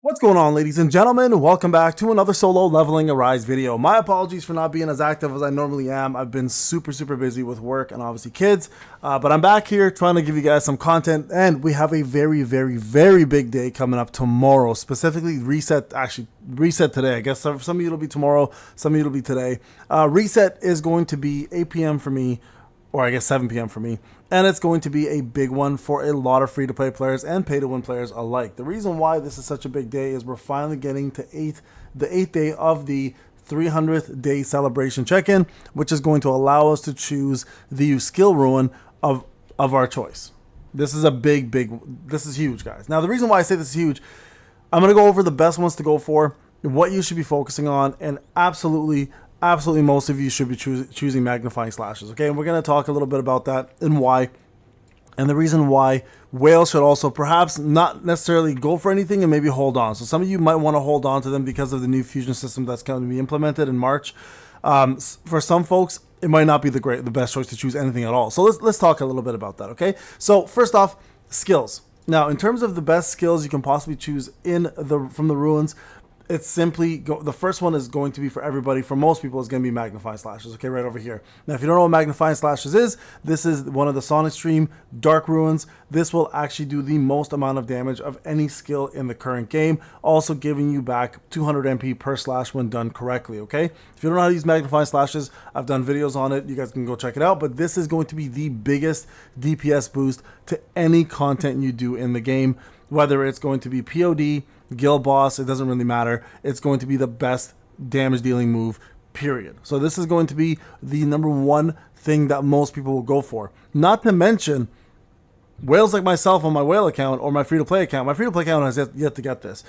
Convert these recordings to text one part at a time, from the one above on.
What's going on, ladies and gentlemen? Welcome back to another solo leveling Arise video. My apologies for not being as active as I normally am. I've been super busy with work and obviously kids, but I'm back here trying to give you guys some content, and we have a very big day coming up tomorrow. Specifically reset today. I guess some of you it'll be tomorrow, some of you it'll be today. Reset is going to be 8 p.m. for me, or I guess 7 p.m. for me, and it's going to be a big one for a lot of free-to-play players and pay-to-win players alike. The reason why this is such a big day is we're finally getting to the eighth day of the 300th day celebration check-in, which is going to allow us to choose the skill rune of our choice. This is a this is huge, guys. Now, the reason why I say this is huge, I'm going to go over the best ones to go for, what you should be focusing on, and absolutely most of you should be choosing magnifying slashes. Okay, and we're going to talk a little bit about that and why, and the reason why whales should also perhaps not necessarily go for anything and maybe hold on. So some of you might want to hold on to them because of the new fusion system that's going to be implemented in March. For some folks, it might not be the best choice to choose anything at all. So let's talk a little bit about that. Okay, so first off, skills. Now, in terms of the best skills you can possibly choose from the runes, it's simply the first one is going to be for everybody. For most people, it's going to be magnifying slashes. Okay, right over here. Now, if you don't know what magnifying slashes is, this is one of the Sonic Stream dark runes. This will actually do the most amount of damage of any skill in the current game, also giving you back 200 MP per slash when done correctly. Okay, if you don't know how to use magnifying slashes, I've done videos on it. You guys can go check it out. But this is going to be the biggest DPS boost to any content you do in the game, whether it's going to be POD, guild boss, it doesn't really matter. It's going to be the best damage dealing move, period. So this is going to be the number one thing that most people will go for. Not to mention whales like myself on my whale account or my free-to-play account. My free-to-play account has yet to get this.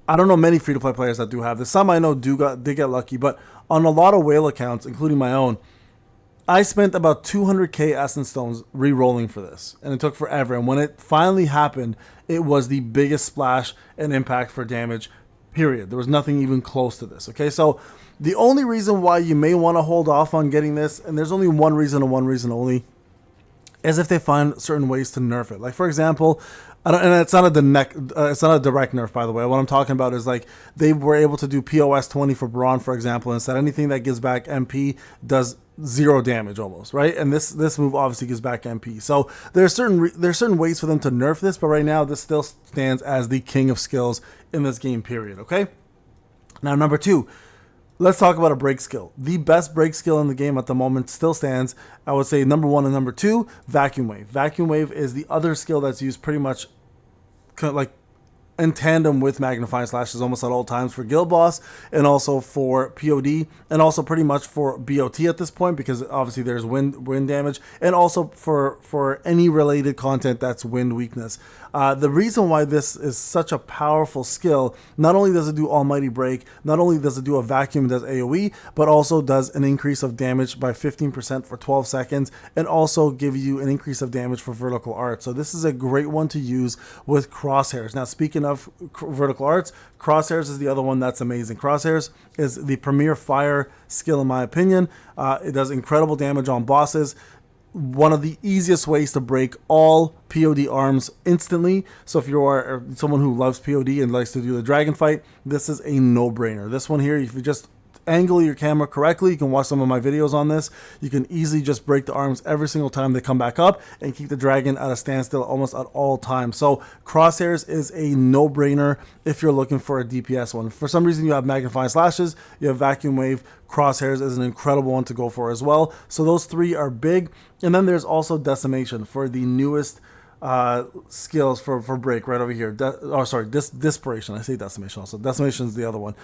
I don't know many free-to-play players that do have this. Some I know did get lucky, but on a lot of whale accounts, including my own, I spent about 200k essence stones re-rolling for this, and it took forever. And when it finally happened, it was the biggest splash and impact for damage, period. There was nothing even close to this. Okay, so the only reason why you may want to hold off on getting this, and there's only one reason and one reason only, is if they find certain ways to nerf it. Like, for example, and it's not a direct nerf, by the way. What I'm talking about is, like, they were able to do POS 20 for Brawn, for example, and said anything that gives back MP does 0 damage almost, right? And this move obviously gives back MP. So there's certain ways for them to nerf this, but right now this still stands as the king of skills in this game, period. Okay. Now, number 2. Let's talk about a break skill. The best break skill in the game at the moment still stands, I would say, number 1 and number 2, Vacuum Wave. Vacuum Wave is the other skill that's used pretty much like in tandem with magnifying slashes almost at all times for guild boss, and also for POD, and also pretty much for BOT at this point, because obviously there's wind damage, and also for any related content that's wind weakness. The reason why this is such a powerful skill, not only does it do Almighty Break, not only does it do a vacuum and does AoE, but also does an increase of damage by 15% for 12 seconds, and also give you an increase of damage for vertical art. So this is a great one to use with Crosshairs. Now, speaking of vertical arts, Crosshairs is the other one that's amazing. Crosshairs is the premier fire skill, in my opinion. It does incredible damage on bosses. One of the easiest ways to break all POD arms instantly. So if you are someone who loves POD and likes to do the dragon fight, this is a no-brainer. This one here, if you just angle your camera correctly, you can watch some of my videos on this, you can easily just break the arms every single time they come back up and keep the dragon at a standstill almost at all times. So Crosshairs is a no-brainer if you're looking for a DPS one. For some reason, you have magnifying slashes, you have vacuum wave. Crosshairs is an incredible one to go for as well. So those 3 are big. And then there's also decimation for the newest skills for break right over here. Desperation. I say decimation also. Decimation is the other one.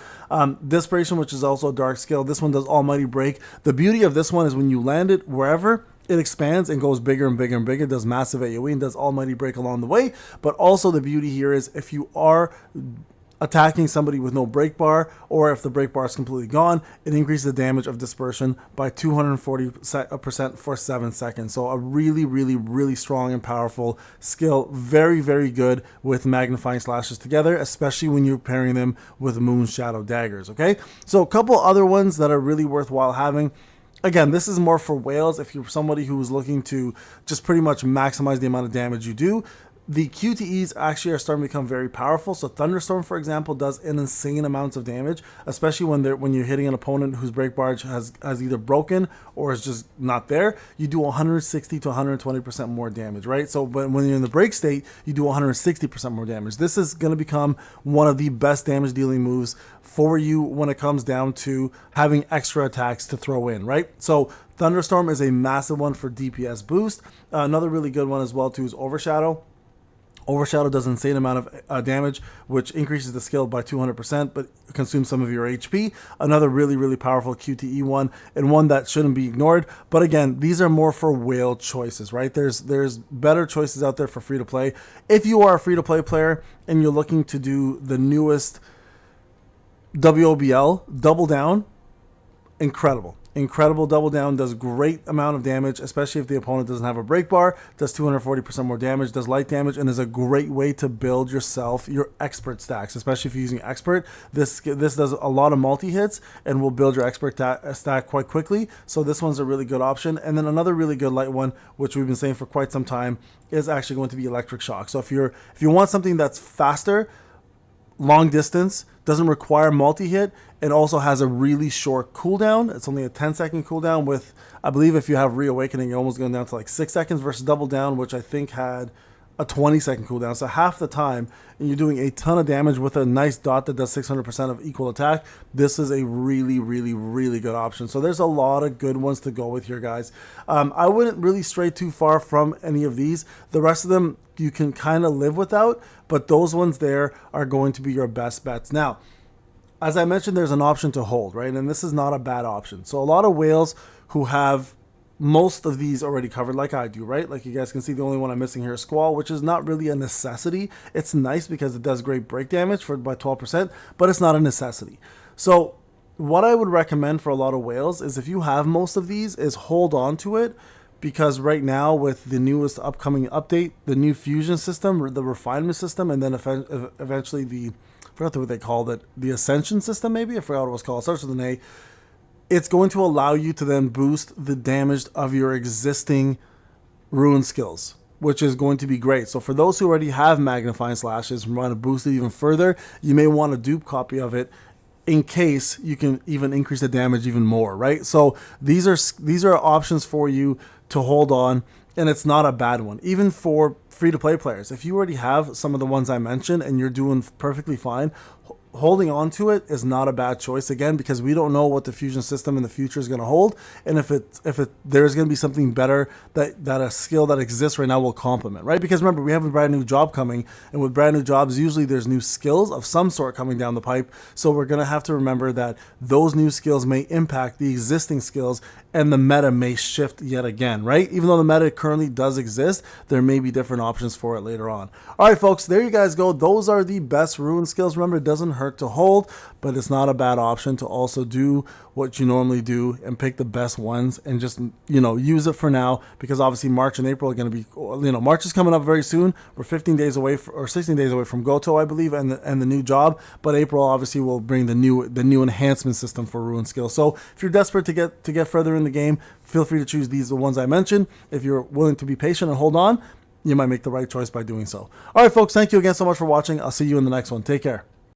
Desperation, which is also a dark skill. This one does Almighty Break. The beauty of this one is when you land it wherever, it expands and goes bigger and bigger and bigger. It does massive AoE and does Almighty Break along the way. But also the beauty here is if you are attacking somebody with no break bar, or if the break bar is completely gone, it increases the damage of dispersion by 240% for 7 seconds. So a really strong and powerful skill. Very good with magnifying slashes together, especially when you're pairing them with moon shadow daggers. Okay, so a couple other ones that are really worthwhile having. Again, this is more for whales. If you're somebody who is looking to just pretty much maximize the amount of damage you do, The QTEs actually are starting to become very powerful. So Thunderstorm, for example, does an insane amounts of damage, especially when you're hitting an opponent whose break bar has either broken or is just not there. You do 160 to 120% more damage, right? So when you're in the break state, you do 160% more damage. This is going to become one of the best damage dealing moves for you when it comes down to having extra attacks to throw in, right? So Thunderstorm is a massive one for DPS boost. Another really good one as well too is Overshadow. Overshadow does an insane amount of damage, which increases the skill by 200%, but consumes some of your HP. Another really, really powerful QTE one, and one that shouldn't be ignored. But again, these are more for whale choices, right? There's better choices out there for free-to-play. If you are a free-to-play player and you're looking to do the newest WOBL, Double Down, incredible double down, does great amount of damage, especially if the opponent doesn't have a break bar, does 240% more damage, does light damage, and is a great way to build yourself your expert stacks, especially if you're using expert. This does a lot of multi-hits and will build your expert stack quite quickly, so this one's a really good option. And then another really good light one, which we've been saying for quite some time, is actually going to be Electric Shock. So if you want something that's faster, long distance, doesn't require multi-hit, and also has a really short cooldown. It's only a 10-second cooldown with, I believe if you have Reawakening, you're almost going down to like 6 seconds versus Double Down, which I think had a 20-second cooldown. So half the time, and you're doing a ton of damage with a nice dot that does 600% of equal attack. This is a really, really, really good option. So there's a lot of good ones to go with here, guys. I wouldn't really stray too far from any of these. The rest of them you can kind of live without, but those ones there are going to be your best bets. Now, as I mentioned, there's an option to hold, right? And this is not a bad option. So a lot of whales who have most of these already covered, like I do, right? Like you guys can see, the only one I'm missing here is Squall, which is not really a necessity. It's nice because it does great break damage by 12%, but it's not a necessity. So what I would recommend for a lot of whales is, if you have most of these, is hold on to it, because right now with the newest upcoming update, the new fusion system, the refinement system, and then eventually I forgot what they called it, the ascension system maybe? I forgot what it was called. It starts with an A. It's going to allow you to then boost the damage of your existing rune skills, which is going to be great. So for those who already have Magnifying Slashes and want to boost it even further, you may want a dupe copy of it in case you can even increase the damage even more, right? So these are options for you to hold on, and it's not a bad one. Even for free-to-play players, if you already have some of the ones I mentioned and you're doing perfectly fine, holding on to it is not a bad choice, again, because we don't know what the fusion system in the future is going to hold, and if there's going to be something better that a skill that exists right now will complement, right? Because remember, we have a brand new job coming, and with brand new jobs, usually there's new skills of some sort coming down the pipe, so we're going to have to remember that those new skills may impact the existing skills, and the meta may shift yet again, right? Even though the meta currently does exist, there may be different options for it later on. All right, folks, there you guys go. Those are the best rune skills. Remember, it doesn't hurt to hold, but it's not a bad option to also do what you normally do and pick the best ones and just, use it for now, because obviously March and April are going to be, March is coming up very soon. We're 15 days away or 16 days away from Goto, I believe, and the new job, but April obviously will bring the new enhancement system for rune skills. So if you're desperate to get further in the game, feel free to choose the ones I mentioned. If you're willing to be patient and hold on, you might make the right choice by doing so. All right, folks, thank you again so much for watching. I'll see you in the next one. Take care.